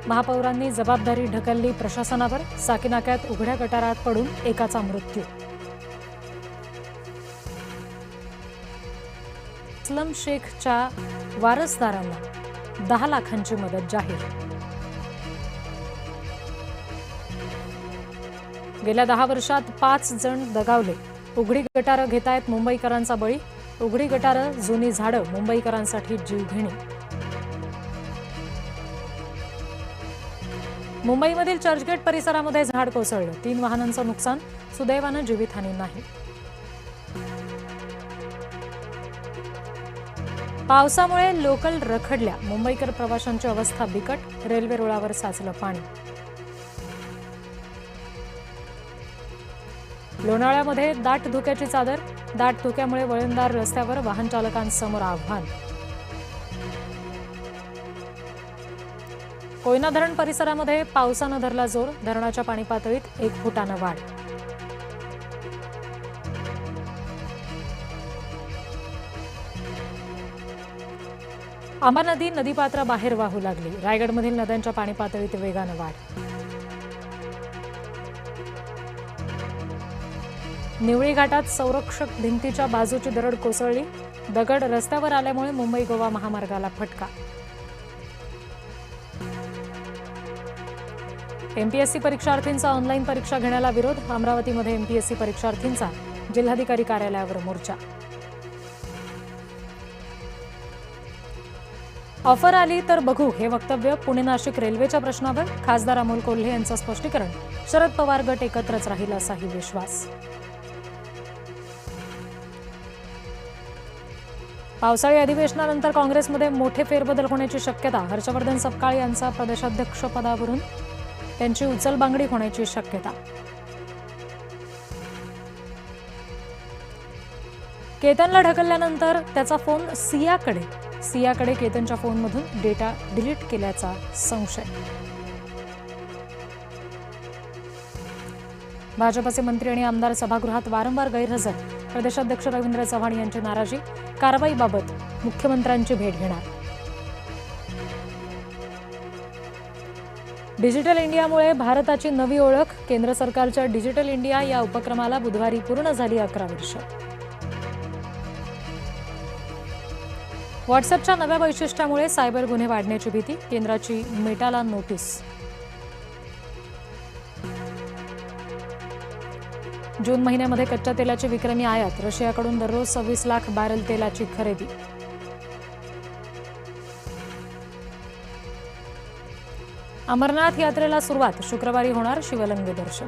महापौरांनी जबाबदारी ढकलली प्रशासनावर. साकीनाक्यात उघड्या गटारात पडून एकाचा मृत्यू. अस्लम शेखच्या वारसदारांना 10 लाखांची मदत जाहीर. गेल्या 10 वर्षात 5 जण दगावले. उघडी गटारं घेतायत मुंबईकरांचा बळी. उघडी गटारं, जुनी झाडं मुंबईकरांसाठी जीवघेणी. मुंबईमधील चर्चगेट परिसरामध्ये झाड कोसळलं. 3 वाहनांचं नुकसान. सुदैवानं जीवितहानी नाही. पावसामुळे लोकल रखडल्या. मुंबईकर प्रवाशांची अवस्था बिकट. रेल्वे रुळावर साचलं पाणी. लोणावळ्यामध्ये दाट धुक्याची चादर. दाट धुक्यामुळे वळणदार रस्त्यावर वाहन चालकांसमोर आव्हान. कोयना धरण परिसरामध्ये पावसानं धरला जोर. धरणाच्या पाणी पातळीत 1 फुटानं वाढ. आंबा नदी नदीपात्राबाहेर वाहू लागली. रायगडमधील नद्यांच्या पाणी पातळीत वेगानं वाढ. निवळी घाटात संरक्षक भिंतीच्या बाजूची दरड कोसळली. दगड रस्त्यावर आल्यामुळे मुंबई गोवा महामार्गाला फटका. एमपीएससी परीक्षार्थींचा ऑनलाईन परीक्षा घेण्याला विरोध. अमरावतीमध्ये एमपीएससी परीक्षार्थींचा जिल्हाधिकारी कार्यालयावर मोर्चा. ऑफर आली तर बघू हे वक्तव्य पुणे नाशिक रेल्वेच्या प्रश्नावर. खासदार अमोल कोल्हे यांचं स्पष्टीकरण. शरद पवार गट एकत्रच राहील असाही विश्वास. पावसाळी अधिवेशनानंतर काँग्रेसमध्ये मोठे फेरबदल होण्याची शक्यता. हर्षवर्धन सपकाळ यांचा प्रदेशाध्यक्षपदावरून त्यांची उचलबांगडी होण्याची शक्यता. केतनला ढकलल्यानंतर त्याचा फोन सियाकडे केतनच्या फोनमधून डेटा डिलीट केल्याचा संशय. भाजपचे मंत्री आणि आमदार सभागृहात वारंवार गैरहजर. प्रदेशाध्यक्ष रवींद्र चव्हाण यांची नाराजी. कारवाईबाबत मुख्यमंत्र्यांची भेट घेणार. डिजिटल इंडियामुळे भारताची नवी ओळख. केंद्र सरकारच्या डिजिटल इंडिया या उपक्रमाला बुधवारी पूर्ण झाली 11 वर्ष. व्हॉट्सअपच्या नव्या वैशिष्ट्यामुळे सायबर गुन्हे वाढण्याची भीती. केंद्राची मेटाला नोटीस. जून महिन्यामध्ये कच्च्या तेलाची विक्रमी आयात. रशियाकडून दररोज 26 लाख बॅरल तेलाची खरेदी. अमरनाथ यात्रेला सुरुवात. शुक्रवारी होणार शिवलिंग दर्शन.